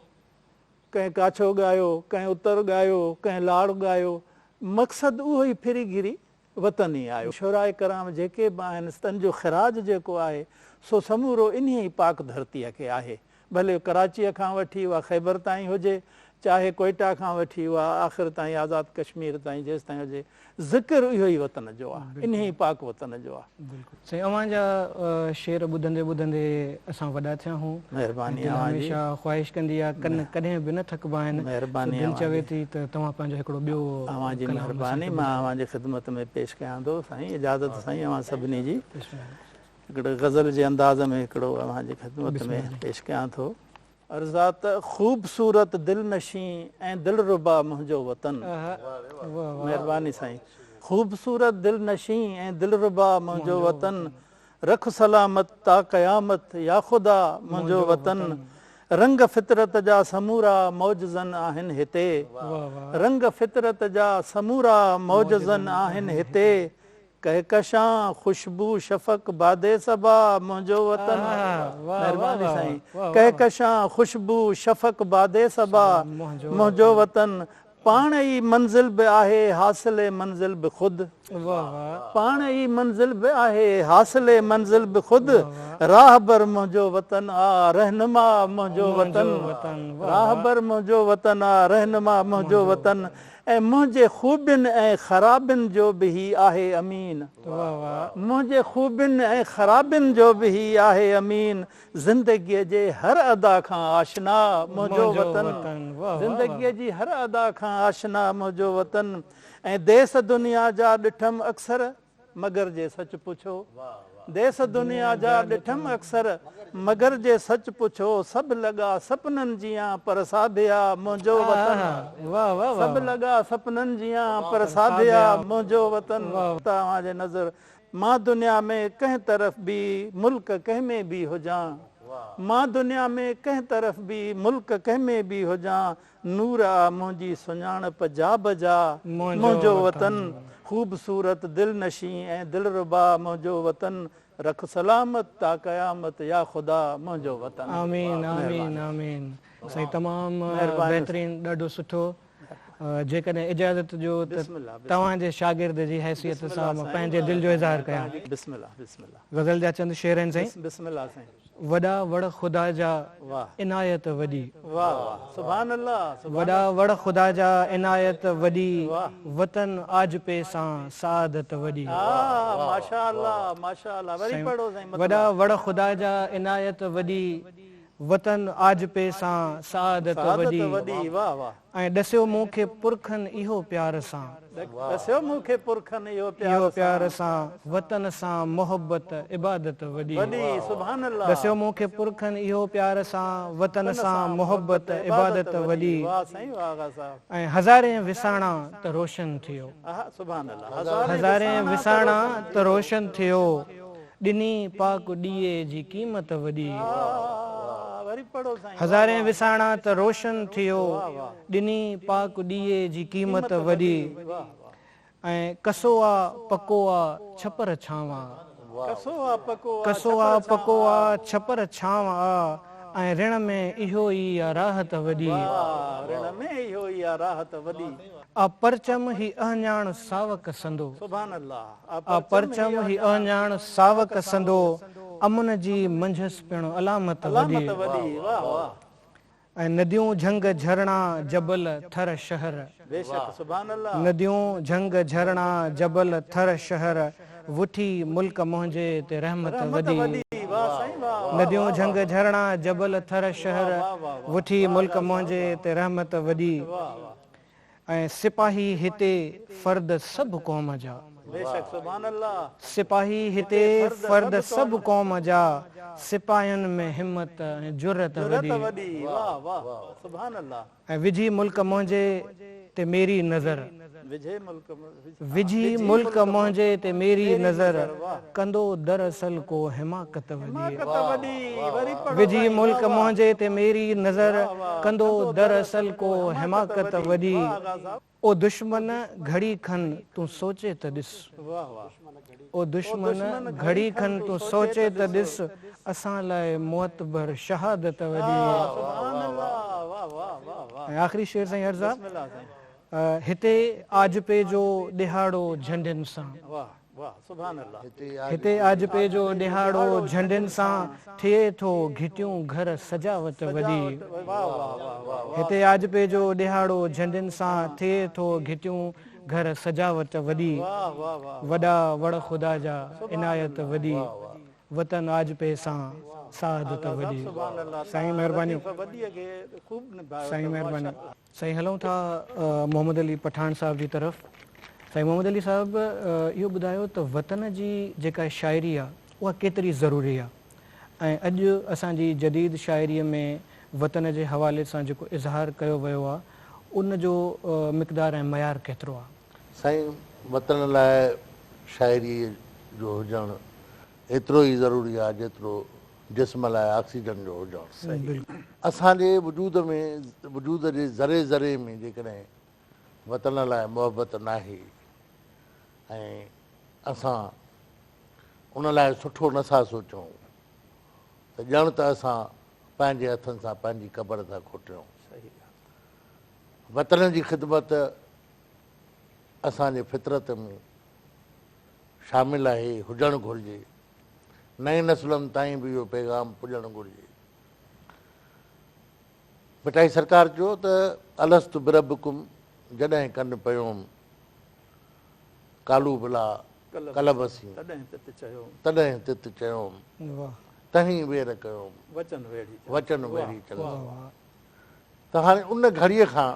कंहिं काछो ॻायो कंहिं उतर ॻायो कंहिं लाड़ ॻायो मक़सदु उहो ई फिरी गिरी वतन ई आयो शुराए कराम जेके बि आहिनि तन जो ख़िराज जेको आहे सो समूरो इन ई पाक धरतीअ खे आहे भले कराचीअ खां वठी उहा ख़ैबर ताईं हुजे चाहे कोयटा खां वठी उहा आख़िर ताईं आज़ाद कश्मीर ताईं जेसि ताईं हुजे ज़िक्र इहो ई वतन जो आहे इन ई पाक वतन जो आहे साईं अव्हां जा शेर ॿुधंदे ॿुधंदे असां वॾा थिया हूं महिरबानी हमेशह ख़्वाहिश कंदी आहे कन कॾहिं बि न थकबा आहिनि महिरबानी दिलि चवे थी त तव्हां पंहिंजो हिकिड़ो ॿियो अव्हां जी महिरबानी मां अव्हां जी ख़िदमत में पेश कयां थो साईं इजाज़त साईं अव्हां सभिनी जी हिकिड़े गज़ल जे अंदाज़ में हिकिड़ो अव्हां जी ख़िदमत में पेश कयां थो अर्ज़ात ख़ूबसूरत दिलनशी ऐं दिलरुबा मुंहिंजो वतन महिरबानी साईं ख़ूबसूरत दिलनशी ऐं दिलरुबा मुंहिंजो वतन रख सलामत ता क़यामत या ख़ुदा मुंहिंजो वतन रंग फितरत जा समूरा मौजज़न आहिनि हिते रंग फितरत जा समूरा मौजज़न आहिनि हिते कहकशां ख़ुशबू शफ़क़ बादे सबा मुंहिंजो वतन महिरबानी साईं कहकशां ख़ुशबू शफ़क़ बादे सबा मुंहिंजो वतन पाण ई मंज़िल बि आहे हासिले मंज़िल बि ख़ुदि पाण ई मंज़िल बि आहे हासिले मंज़िल बि ख़ुदि राहबर मुंहिंजो वतन आ रहनुमा मुंहिंजो वतन राहबर मुंहिंजो वतन आ रहनुमा मुंहिंजो वतन ऐं मुंहिंजे ख़ूबियुनि ऐं ख़राबियुनि जो बि ही आहे अमीन मुंहिंजे ख़ूबियुनि ऐं ख़राबियुनि जो बि ही आहे अमीन ज़िंदगीअ जे हर अदा खां आशना मुंहिंजो वतन ज़िंदगीअ जी हर अदा खां आशना मुंहिंजो वतन ऐं देस दुनिया जा ॾिठमि अक्सर मगर जे सच पुछो देस दुनिया जा ॾिठमि अक्सर मगर जे सच पुछो सभु लॻा सपननि जियां पर साधिया मुंहिंजो वतन सभु लॻा सपननि जियां पर साधिया मुंहिंजो वतन तव्हांजे नज़र मां दुनिया में कंहिं तरफ़ बि मुल्क कंहिं में बि हुजां मां दुनिया में कंहिं तरफ़ बि मुल्क कंहिं में बि हुजां नूर आ मुंहिंजी सुञाणप जा बजा मुंहिंजो वतन ख़ूबसूरत दिलनशी ऐं दिलरुबा मुंहिंजो वतन रख सलामत ता क़यामत या ख़ुदा मुंहिंजो वतन आमीन आमीन आमीन साईं तमामु बहितरीन ॾाढो सुठो जेकॾहिं इजाज़त जो त तव्हांजे शागिर्द जी हैसियत सां पंहिंजे दिलि जो इज़हार कयां बिस्मिल्लाह बिस्मिल्लाह गज़ल जा चंद शेर आहिनि साईं बिस्मिल्लाह साईं वॾा वड़ ख़ुदा जा वाह इनायत वॾी वाह वाह सुभान अल्लाह वॾा वड़ ख़ुदा जा इनायत वॾी वतन आज पे सां सादत वॾी माशा अल्लाह वरी पढ़ो साईं वॾा वड़ ख़ुदा जा इनायत वॾी वतन आज पे सां सादत वॾी वॾी वाह वाह ऐं ॾसियो मूंखे पुरखनि इहो प्यार सां दसियो मूंखे पुरखनि इहो इहो प्यार सां वतन सां मोहबत इबादत वॾी वॾी सुभान अल्लाह ॾसियो मूंखे पुरखनि इहो प्यार सां वतन सां मोहबत इबादत वॾी वाह साईं वाह साहब ऐं हज़ारे विसाणा त रोशन थियो सुभान अल्लाह हज़ारे विसाणा त रोशन थियो ॾिनी पाक ॾीए जी क़ीमत वॾी वरी पढ़ो साईं हज़ारे विसाणा त रोशन थियो ॾिनी पाक ॾीए जी क़ीमत वॾी ऐं कसो आहे पको आहे छपर छांव कसो आहे पको कसो आहे पको आहे छपर छांव आहे ऐं ऋण में इहो ई आहे राहत वॾी ऋण में इहो ई आहे राहत वॾी आ परचम ही अहञाण सावक संदो सुभान अल्लाह आ परचम ही अहञाण सावक संदो अमन जी मंझस पिण अलामत वॾी वॾी वाह वाह ऐं नदियूं झंग झरणा जबल थर शहर बेशक सुभान अल्लाह नदियूं झंग झरणा जबल थर शहर वुठी मुल्क मुंहिंजे ते रहमत वॾी वाह साईं वाह नदियूं झंग झरणा जबल थर शहर वुठी मुल्क मुंहिंजे ते रहमत वॾी ऐं सिपाही हिते फर्द सभु क़ौम जा बेशक सुभान अल्लाह सिपाही हिते फर्द सभु क़ौम जा सिपाहियुनि में हिम्मत ऐं जुरत वॾी वॾी वाह वाह सुभान अल्लाह ऐं विझी मुल्क मुंहिंजे ते मेरी नज़र विझे मुल्क विझी मुल्क मुंहिंजे ते मेरी नज़र कंदो दरअसल को हिमाकत वॾी वरी विझी मुल्क मुंहिंजे ते मेरी नज़र कंदो दरअसल को हिमाकत वॾी ओ दुश्मन घड़ी खन तूं सोचे त ॾिस वाह वाह ओ दुश्मन घड़ी खन तूं सोचे त ॾिस असां लाइ मुअतबर शहादत वॾी सुभान अल्लाह वाह वाह वाह ऐं आख़िरी शेर साईं अर्ज़ा बिस्मिल्लाह साईं हिते आजपे जो ॾिहाड़ो झंडियुनि सां वाह वाह सुभान अल्लाह हिते आजपे जो ॾिहाड़ो झंडियुनि सां थिए थो घिटियूं घर सजावट वॾी वाह वाह वाह वाह हिते आजपे जो ॾिहाड़ो झंडियुनि सां थिए थो घिटियूं घर सजावट वॾी वाह वाह वाह वॾा वड़ ख़ुदा जा इनायत वॾी वतन आजपे सां सादत वॾी सुभान अल्लाह साईं महिरबानी वॾीअ खे ख़ूब निभायो साईं महिरबानी साईं हलूं था मोहम्मद अली पठान साहिब जी तरफ़ साईं मोहम्मद अली साहिब इहो ॿुधायो त वतन जी जेका शाइरी आहे उहा केतिरी ज़रूरी आहे ऐं अॼु असांजी जदीद शाइरीअ में वतन जे हवाले सां जेको इज़हार कयो वियो आहे उन जो मिक़दार ऐं मयार केतिरो आहे साईं वतन लाइ शाइरी जो हुजणु एतिरो ई ज़रूरी आहे जेतिरो जिस्म लाइ ऑक्सीजन जो हुजणु असांजे वजूद जे ज़रे ज़रे में जेकॾहिं वतन लाइ मोहबत नाहे ऐं असां उन लाइ सुठो नथा सोचूं त ॼण त असां पंहिंजे हथनि सां पंहिंजी क़बर था खोटियूं वतन जी ख़िदमत असांजे फितरत में शामिलु आहे हुजणु घुरिजे नई नसलुनि ताईं बि इहो पैगाम पुॼणु घुरिजे मिठाई सरकार चयो त अलस्तु बिरबकुम जॾहिं कनि पियोमि कालू बिला कलबसी तॾहिं तित चयोमि तहीं वेर कयोमि वचन वेड़ी चलो त हाणे उन घड़ीअ खां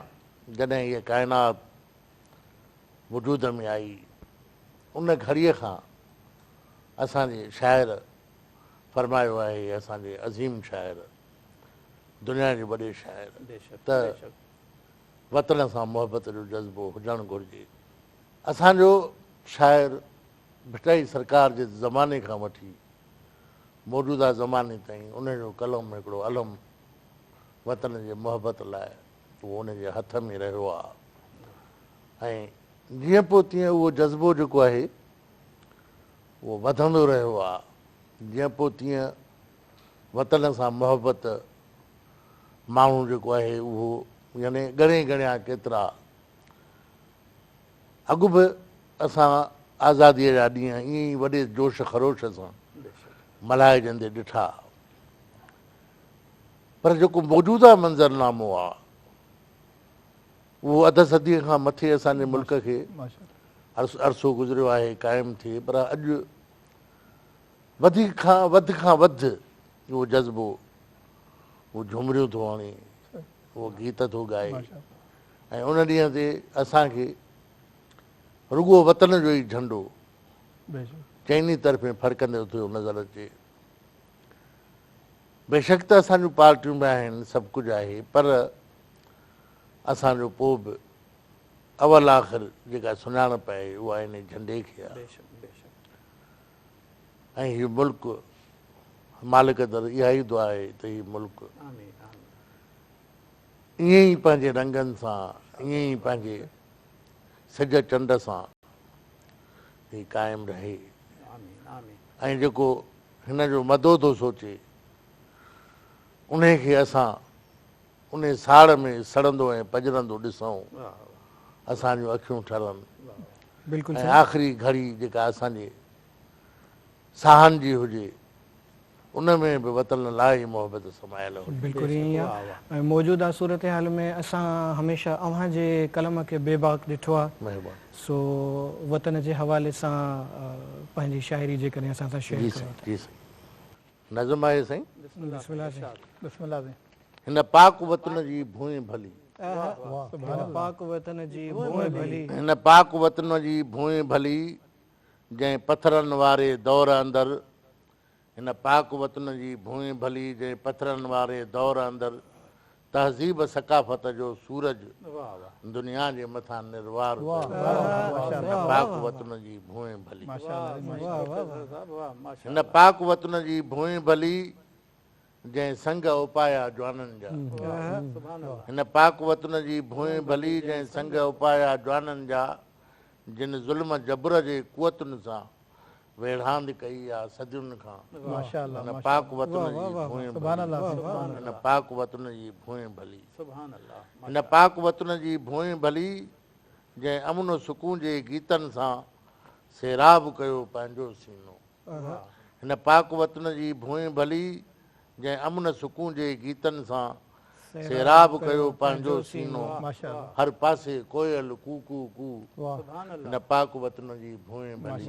जॾहिं इहा काइनात वजूद में आई उन घड़ीअ खां असांजे शाइर फरमायो आहे असांजे अज़ीम शाइर दुनिया जे वॾे शाइर त वतन सां मोहबत जो जज़्बो हुजणु घुरिजे असांजो शाइर भिटाई सरकार जे ज़माने खां वठी मौजूदा ज़माने ताईं उनजो कलम हिकिड़ो अलम वतन जे मोहबत लाइ उहो उनजे हथ में रहियो आहे ऐं जीअं पोइ तीअं उहो जज़्बो जेको आहे उहो वधंदो रहियो आहे जीअं पोइ तीअं वतन सां मोहबत माण्हू जेको आहे उहो यानी घणे घणिया केतिरा अॻु बि असां आज़ादीअ जा ॾींहं ईअं ई वॾे जोश ख़रोश सां मल्हाइजंदे ॾिठा पर जेको मौजूदा मंज़रनामो आहे उहो अध सदीअ खां मथे असांजे मुल्क खे अरसो गुज़रियो आहे क़ाइमु थिए, पर अॼु वधि खां वधि उहो जज़्बो, उहो झुमरियूं थो आणे, उहो गीत थो ॻाए, ऐं उन ॾींहं ते असांखे रुॻो वतन जो ई झंडो चइनी तरफ़े फड़कंदो थियो नज़र अचे। बेशक त असांजूं पार्टियूं बि आहिनि, सभु कुझु आहे, पर असांजो पोइ बि अवल आख़िर जेका सुञाणप आहे उहा इन झंडे खे आहे। ऐं हीउ मुल्क मालिक दर इहा ई दुआ आहे त हीउ मुल्क ईअं ई पंहिंजे रंगनि सां, ईअं ई पंहिंजे सिज चंड सां हीउ क़ाइमु रहे। ऐं जेको हिन जो मदो थो सोचे उन खे असां उन साड़ में सड़ंदो ऐं पजरंदो ॾिसूं, असांजूं अखियूं ठरनि, बिल्कुलु ऐं आख़िरी घड़ी जेका असांजे साहनि जी हुजे उन में बि वतन लाइ मोहबत समायल हुजे। बिल्कुलु ईअं ई आहे। ऐं मौजूदा सूरत हाल में असां हमेशह अव्हां जे कलम खे बेबाक ॾिठो आहे, महिरबानी। सो वतन जे हवाले सां पंहिंजी शाइरी जेकॾहिं असां सां शेयर जी कयो साईं, जी साईं। नज़म आहे साईं, बिस्मिल्लाह साईं। हिन पाक वतन जी भूइ भली, हिन पाक वतन जी भूइ भली, हिन पाक वतन जी भूइ भली जंहिं पथरनि वारे दौर अंदरि, हिन पाक वतन जी भूइ भली जंहिं पथरनि वारे दौर अंदरि तहज़ीब सकाफ़त जो सूरज दुनिया जे मथां निर्वार हिन पाक वतन जी भूइ भली, हिन पाक वतन जी भूइ भली जंहिं संग उपाया जवाननि जा, हिन पाक वतन जी भूइ भली जंहिं संग उपाया जवाननि जा, जिन ज़ुल्म जबर जे कुवतुनि सां वेढ़ांद कई आहे सदियुनि खां, हिन पाक वतन जी भूइ भली, हिन पाक वतन जी भूइ भली, हिन पाक वतन जी भूइ भली जंहिं अमन सुकून जे गीतनि सां सैराब कयो पंहिंजो सीनो, हिन पाक वतन जी भूइ भली जंहिं अमन सुकून जे गीतनि सां सैराब कयो पंहिंजो सीनो, हर पासे कोयल कू कू कू, हिन पाक वतन जी भूइ भली,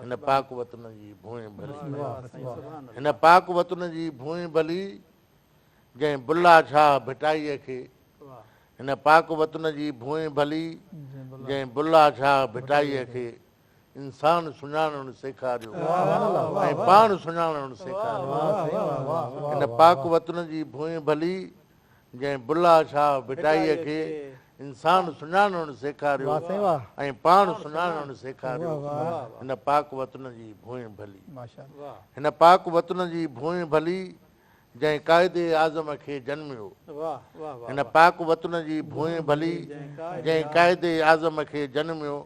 हिन पाक वतन जी भूइ भली, हिन पाक वतन जी भूइ भली जंहिं बुल्ला शाह भिटाईअ खे, हिन पाक वतन जी भूइ भली जंहिं बुल्ला शाह भिटाईअ खे इंसान सुञाणणु सेखारियो ऐं पाण सुञाणणु सेखारियो, हिन पाक वतन जी भूइ भली जंहिं बुल्ला शाह भिटाईअ खे इंसान सुञाणणु सेखारियो ऐं पाण सुञाणणु सेखारियो, हिन पाक वतन जी भूइ भली, हिन पाक वतन जी भूइ भली जंहिं क़ाइदे आज़म खे जनमियो, हिन पाक वतन जी भूइ भली जंहिं क़ाइदे आज़म खे जनमियो,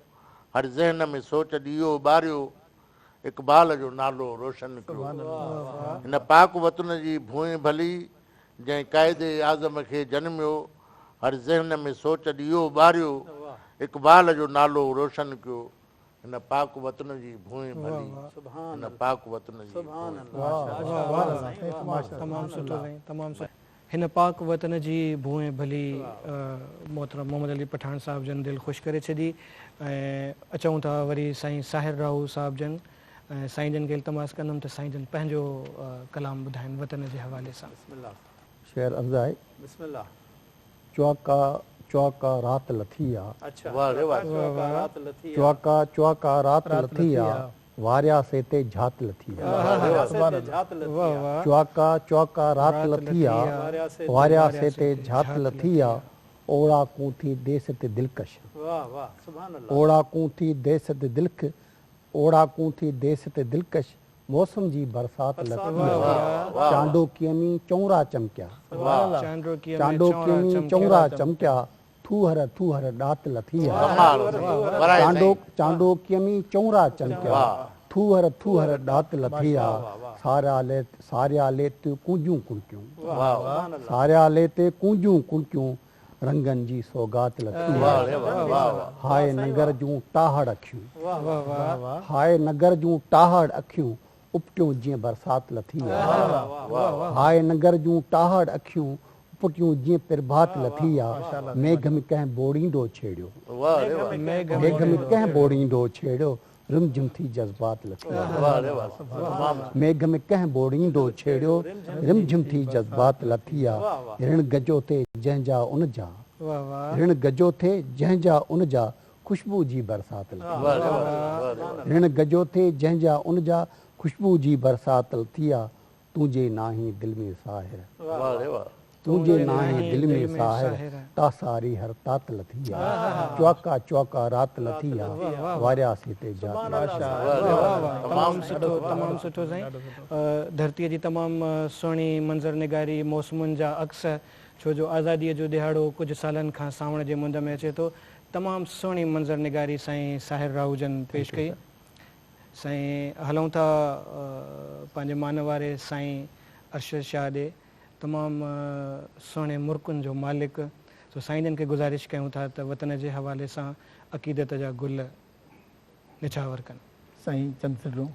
हर ज़हन में सोच ॾियो ॿारियो, इक़बाल जो नालो रोशन कयो, हिन पाक वतन जी भूइ भली जंहिं क़ाइदे आज़म खे जनमियो, हर ज़हन में सोच ॾियो ॿारियो, इक़बाल जो नालो रोशन कयो, हिन पाक वतन जी भूइ भली, हिन पाक वतन जी तमामु सुठो साईं, तमामु सुठो। हिन पाक वतन जी भूइ भली मोहतरम मोहम्मद अली पठान साहिब जन दिलि ख़ुशि करे छॾी। ऐं अचूं था वरी साईं साहिर राहू साहिब जन, ऐं साईं जन खे इल्तमास कंदुमि त साईं जन पंहिंजो कलाम ॿुधाइनि वतन जे हवाले सां। शेर अर्ज़ आहे, चौका चौका रात लथी आहे, चौका चौका रात लथी आहे, वारिया से ते झात लथी आहे, चौका चौका रात लथी आहे, वारिया से ते झात लथी आहे, ओड़ा कूं थी देस ते दिलकश, ओड़ा कूं थी देस ते दिलक, ओड़ा कूं थी देस ते दिलकश, मौसम जी बरसात लथी आहे, चांडोकीअ में चौरा चमकिया, चांडोकीअ में चौरा चमकिया, थूहर ॾात लथी आहे, चांडोकीअ में चौरा चमकिया, थूहर ॾात लथी आहे, सारिया लेत कूंजियूं कुणकियूं, सारिया लेत कूंजियूं कुणकियूं, रंगनि जी सौगात लथी आहे, हाय नगर जूं टाहड़ अखियूं, हाय नगर जूं टाहड़ अखियूं, उपटियूं जीअं बरसाति लथी आहे, हाय नगर जूं टाहड़ अखियूं उपटियूं जीअं प्रभात लथी आहे, मेघ में कंहिं बोड़ींदो छेड़ियो, मेघ में कंहिं बोड़ींदो छेड़ियो, रिमझिम थी जज़्बात लथी आहे, मेघ में कंहिं बोड़ींदो छेड़ियो, रिमझिम थी जज़्बात लथी आहे, ऋण गजो थे जंहिंजा उन जा, ऋण गजो थे जंहिंजा उन जा, खुशबू जी बरसात लथी आहे, ऋण गजो थे जंहिंजा उन जा, खुशबू जी बरसात लथी आहे, तुंहिंजे नाही दिल में साहिर, तुंहिंजे नाहे दिल में साहिर, तासारी हर तात लथी आहे, चौका चौका रात लथी आहे, वारियासीं ते जात। तमामु सुठो साईं। धरतीअ जी तमामु सुहिणी मंज़र निगारी, मौसमुनि जा अक्स, छो जो आज़ादीअ जो दिहाड़ो कुझु सालनि खां सावण जे मुंद में अचे थो। तमामु सुहिणी मंज़र निगारी साईं साहिर राहूजन पेश कई। साईं हलूं था पंहिंजे मान वारे साईं अरशद शाह ॾे, तमामु सुहिणे मुर्कुनि जो मालिक। सो साईं जन खे गुज़ारिश कयूं था त वतन जे हवाले सां अक़ीदत जा गुल निछावर कनि। साईं चंद सिडरूं।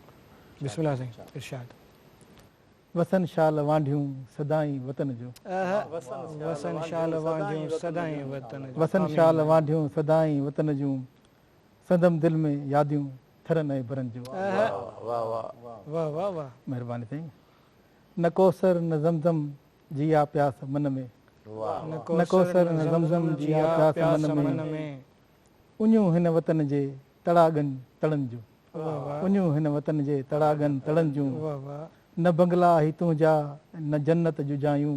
बिस्मिल्लाह साईं, इरशाद। वसन शाल वांढियूं सदाई वतन जो, वसन शाल वांढियूं सदाई वतन जो, वसन शाल वांढियूं सदाई वतन जूं, सदम दिल में यादियूं थरन ऐं भरन जूं। वाह वाह वाह, महिरबानी साईं। न कोसर न ज़मज़म जिया प्यास मन में, न कोसर न ज़मज़म जिया प्यास मन में, उञूं हिन वतन जे तड़ागन तड़न जूं, उञूं हिन वतन जे तड़ागन तड़न जूं, न बंगला ही तुंहिंजा न जन्नत जूं जायूं,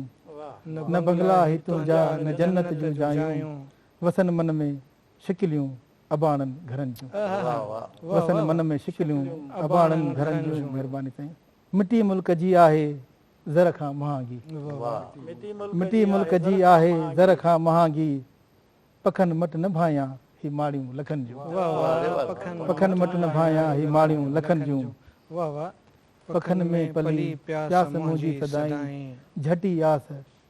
न बंगला ही तुंहिंजा न जन्नत जूं जायूं, वसन मन में शिकिलियूं अबाणनि घरनि जूं, वसन मन में शिकिलियूं अबाणनि घरनि जूं। महिरबानी साईं। मिटी मुल्क जी आहे ज़र खां महांगी, मिटी मुल्क जी आहे ज़र खां महांगी, पखन मट न भायां ही माड़ियूं लखनि जूं, पखन मट न भायां ही माड़ियूं लखनि जूं, पखन में पली प्यास मुंहिंजी सदाई, झटी आस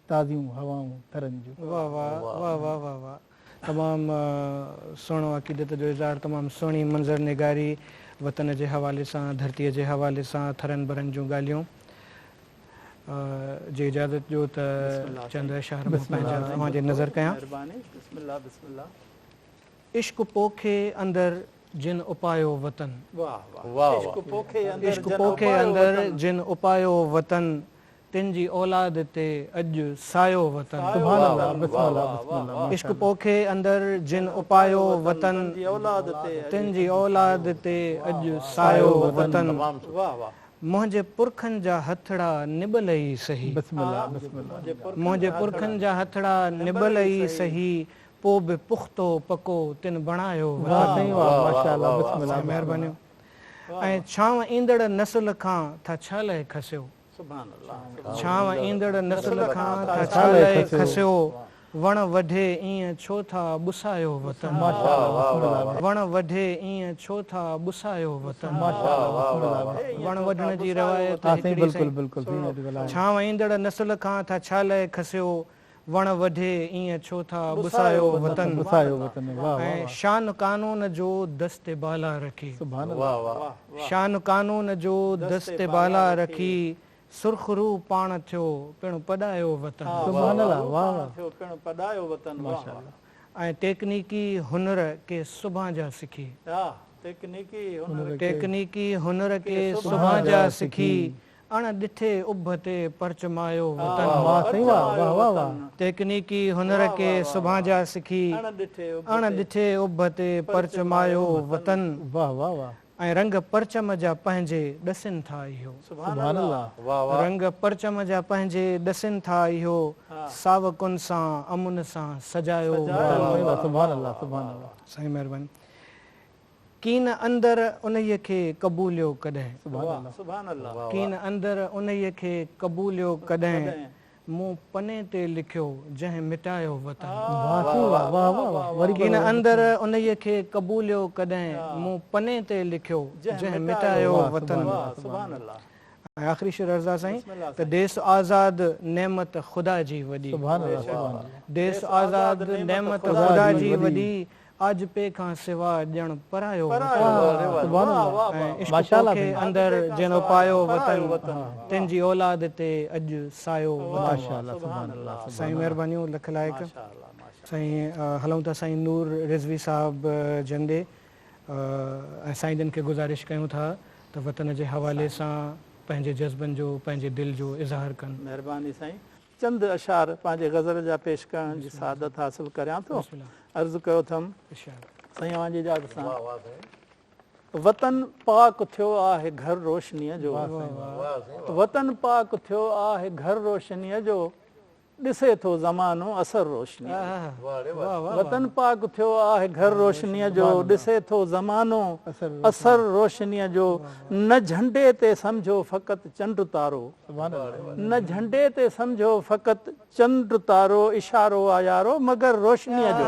ताज़ियूं हवाऊं थरनि जूं। वाह वाह वाह वाह वाह वाह, तमामु सुहिणो अक़ीदत जो इज़हार, तमामु सुहिणी मंज़र निगारी, वतन जे हवाले सां, धरतीअ जे हवाले सां, थरनि भरनि जूं ॻाल्हियूं। जी इजाज़त ॾियो त चंद अशआर पंहिंजा तव्हांजे नज़र कयां। इश्क पोखे अंदरि जिन उपायो वतन, इश्क पोखे अंदरि जिन उपायो वतन, तिन जी औलाद ते अॼु सायो वतन। इश्क पोखे अंदरि जिन उपायो वतन, तिन जी औलाद ते अॼु सायो वतन, मुंहिंजे पुरखनि जा हथड़ा निबल ई सही, मुंहिंजे पुरखनि जा हथड़ा निबल ई सही, पोइ बि पुख़्तो पको तिन बणायो वतन। महिरबानी। ऐं छांव ईंदड़ नसुल खां था छा लाइ खसियो, छांव ईंदड़ नसुल खां था छा लाइ खसियो, वण वढे ईअं छो था बुसायो वतन, वण वढे ईअं छो था बुसायो वतन। वण वढण जी रवायत हिकिड़ी साईं। छांव ईंदड़ नसुल खां था छा लाइ खसियो, वण वढे ईअं छो था बुसायो वतन। ऐं शान कानून जो दस्ते बाला रखी, शान कानून जो दस्ते बाला रखी, सुर्खरू पाण थियो पिणु पढ़ायो वतन। ऐं टेक्निकी हुनर के सुभां जा सिखी, टेक्निकी हुनर के सुभां जा सिखी, अण ॾिठे उभ ते परचमायो वतन। टेक्निकी हुनर के सुभां जा सिखी, अण ॾिठे उभ ते परचमायो वतन। ऐं रंग परचम जा पंहिंजे ॾसिन था इहो, रंग परचम जा पंहिंजे ॾसिन था इहो, सावकुन सां अमुन सां सजायो साईं। महिरबानी। कीन अंदरि उन्हीअ खे क़बूलियो कॾहिं, कीन अंदरि उन्हीअ खे क़बूलियो कॾहिं, मूं पने ते लिखियो जंहिं मिटायो वतन। कीन अंदरि उन्हीअ खे क़बूलियो कॾहिं, मूं पने ते लिखियो जंहिं मिटायो वतन। ऐं आख़िरी शेर अर्ज़ा साईं त देस आज़ाद नेमत ख़ुदा जी वॾी, देस आज़ाद नेमत ख़ुदा जी वॾी, आज पे खां सिवा ॼण परायो माशाल्लाह के अंदर जनो पायो वतन तिनजी औलाद ते अॼु सायो साईं महिरबानियूं लख लाइक साईं हलूं था साईं नूर रिज़वी साहब जंदे ऐं साईं जन खे गुज़ारिश कयूं था त वतन जे हवाले सां पंहिंजे जज़्बनि जो पंहिंजे दिलि जो इज़हार कनि। महिरबानी साईं चंद अशार पंहिंजे गज़ल जा पेश करण जी सआदत हासिल करियां थो। अर्ज़ु कयो अथमि साईं अव्हांजी इजाज़त सां वतन पाक थियो आहे घर रोशनीअ जो वतन पाक थियो आहे घर रोशनीअ जो ॾिसे थो ज़मानो असर रोशनी वतन पाक थियो आहे घर रोशनीअ जो ॾिसे थो ज़मानो असर रोशनीअ जो न झंडे ते सम्झो फ़क़ति चंड तारो न झंडे ते सम्झो फ़क़ति चंड तारो इशारो आ यारो मगर रोशनीअ जो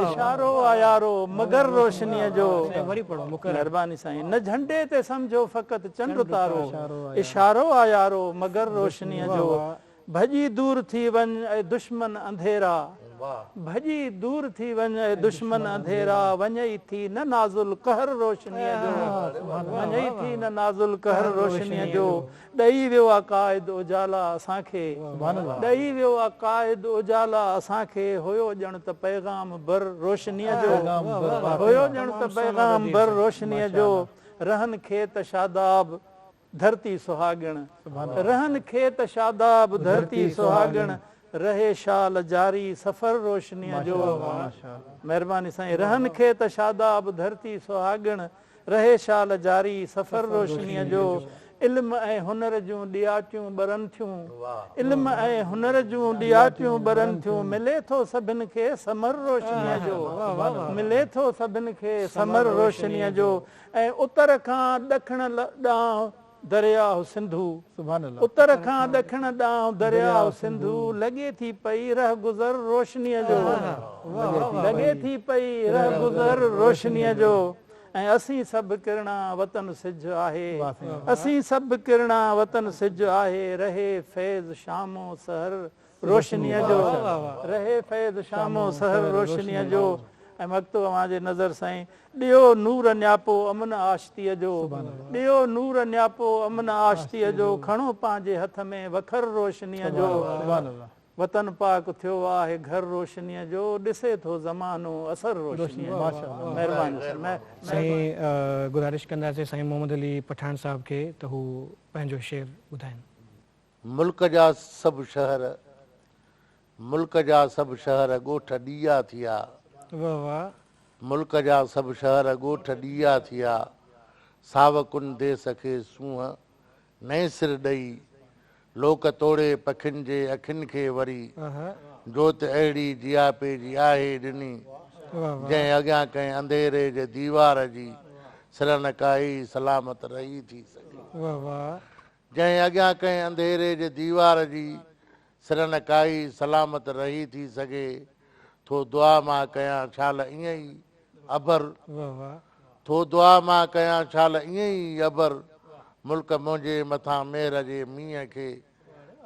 इशारो आ यारो मगर रोशनीअ जो महिरबानी साईं न झंडे ते सम्झो फ़क़ति चंड तारो इशारो आ यारो मगर रोशनीअ जो भॼी दूर थी वञ ऐं दुश्मन अंधेरा भॼी दूर थी वञ ऐं दुश्मन अंधेरा वञई थी न नाज़ुल कहर रोशनीअ जो वञई थी न नाज़ुल कहर रोशनीअ जो ॾेई वियो आहे क़ाइद उजाला असांखे ॾेई वियो आहे क़ाइद उजाला असांखे हुयो ॼण त पैगाम बर रोशनीअ जो हुयो ॼण त पैगाम बर रोशनीअ जो रहन खे त शादाब धरती सुहागण रहन खे त शादाब धरती सुहागण रहे शाल जारी सफ़र रोशनीअ जो महिरबानी साईं रहन खे त शादाब धरती सुहागण रहे शाल जारी सफ़र रोशनीअ जो इल्म ऐं हुनर जूं ॾियाटियूं ॿरनि थियूं इल्म ऐं हुनर जूं ॾियाटियूं ॿरनि थियूं मिले थो सभिनि खे समर रोशनीअ जो मिले थो सभिनि खे समर रोशनीअ जो ऐं उतर खां ॾखण ॾांहुं दरियाह सिंधु उत्तर खां ॾखण ॾांहुं दरियाह सिंधु लॻे थी पई रह गुज़र रोशनीअ जो लॻे थी पई रह गुज़र रोशनीअ जो ऐं असीं सभु किरणा वतन सिज आहे असीं सभु किरणा वतन सिज आहे रहे फैज़ शामो सहर रोशनीअ जो रहे फैज़ शामो सहर रोशनीअ जो ऐं मक्तूब अव्हांजे नज़र साईं ॾियो नूर न्यापो अमन आश्तीअ जो ॾियो नूर न्यापो अमन आश्तीअ जो खणो पंहिंजे हथ में वखर रोशनीअ जो वतन पाक थियो आहे घर रोशनीअ जो ॾिसे थो ज़मानो असर रोशनीअ जो महिरबानी साईं गुज़ारिश कंदासीं साईं मोहम्मद अली पठान साहब खे त हू पंहिंजो शेर ॿुधाइनि। मुल्क जा सभु शहर मुल्क जा सभु शहर ॻोठ ॾीआ थिया मुल्क जा सभु शहर ॻोठ ॾीआ थिया सावकुन देस खे सूंहं नए सिर ॾेई लोक तोड़े पखियुनि जे अखियुनि खे वरी जोत अहिड़ी जिया पे जी आहे ॾिनी जंहिं अॻियां कंहिं अंधेरे जे दीवार जी सिरन काई सलामत रही थी सघे जंहिं अॻियां कंहिं अंधेरे जे दीवार जी सिरन काई सलामत रही थी सघे थो दुआ मां कयां छाल ईअं ई अबर थो दुआ मां कयां छाल ईअं ई अबर मुल्क मुंहिंजे मथां मेहर जे मींहं खे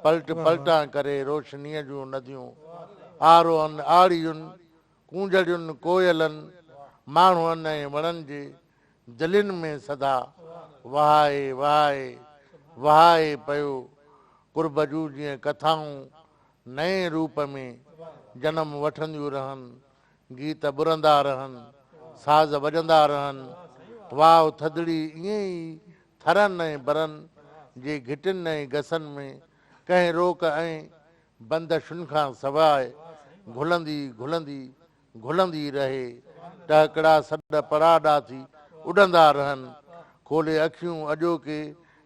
पलट पलटां करे रोशनीअ जूं नदियूं आरोहनि आड़ियुनि कूंजड़ियुनि कोयलनि माण्हुनि ऐं वणनि जे दिलनि में सदा वहाए वहाए वहाए पियो कुर्ब जूं जीअं कथाऊं नए रूप में जनम वठंदियूं रहनि गीत ॿुरंदा रहनि साज़ वॼंदा रहनि वाह थदड़ी ईअं ई थरनि ऐं बरनि जे घिटियुनि ऐं गसनि में कंहिं रोक ऐं बंदिशुनि खां सवाइ घुलंदी घुलंदी घुलंदी रहे टहकड़ा सॾ पराॾा थी उॾंदा रहनि खोले अखियूं अॼोके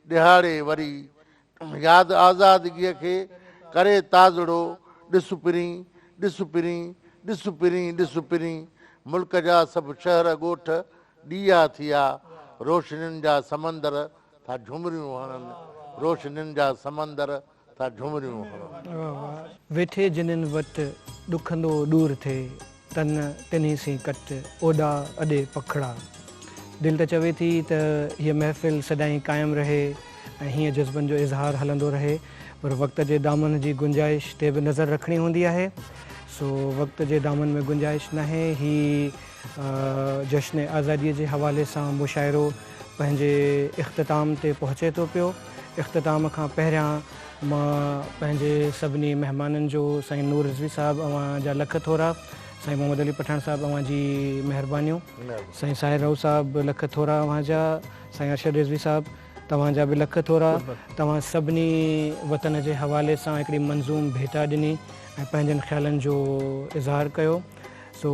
ॾिहाड़े वरी यादि आज़ादगीअ खे करे ताज़ड़ो ॾिस पिरी ॾिस पिरी ॾिस पिरी ॾिस पिरी मुल्क जा सभु शहर ॻोठ ॾीआ थिया रोशनियुनि जा समंदर था झुमरियूं हणनि रोशनियुनि जा समंदर था झुमरियूं हणनि वेठे जिन्हनि वटि ॾुखंदो दूर थिए तन तिन्ही सी कट ओॾा अॾे पखड़ा दिलि त चवे थी त हीअ महफ़िल सदाईं क़ाइमु रहे ऐं हीअं जज़्बनि जो इज़हार हलंदो रहे पर वक़्त जे दामन जी गुंजाइश ते बि नज़र रखणी हूंदी आहे। सो वक़्त जे दामन में गुंजाइश न आहे ही जश्न आज़ादीअ जे हवाले सां मुशाइरो पंहिंजे इख़्तिताम ते पहुचे थो पियो। इख़्तिताम खां पहिरियां मां पंहिंजे सभिनी महिमाननि जो साईं नूर रिज़वी साहिबु अवां जा लख थोरा, साईं मोहम्मद अली पठान साहिबु अवां जी महिरबानियूं, साईं साहिर राव साहिबु लख थोरा अवां जा, साईं अरशद रिज़वी साहिबु तव्हांजा बि लख थोरा। तव्हां सभिनी वतन जे हवाले सां हिकिड़ी मंज़ूम भेटा ॾिनी ऐं पंहिंजनि ख़्यालनि जो इज़हार कयो। सो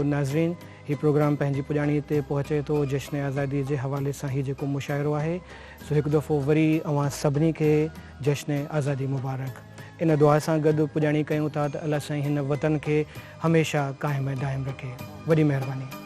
नाज़रीन, हीउ प्रोग्राम पंहिंजी पुॼाणीअ ते पहुचे थो जश्न आज़ादीअ जे हवाले सां हीउ जेको मुशाइरो आहे। सो हिकु दफ़ो वरी अवां सभिनी खे जश्न आज़ादी मुबारक। इन दुआ सां गॾु पुॼाणी कयूं था त अलाह साईं हिन वतन खे हमेशह क़ाइमु दाइमु रखे। वॾी महिरबानी।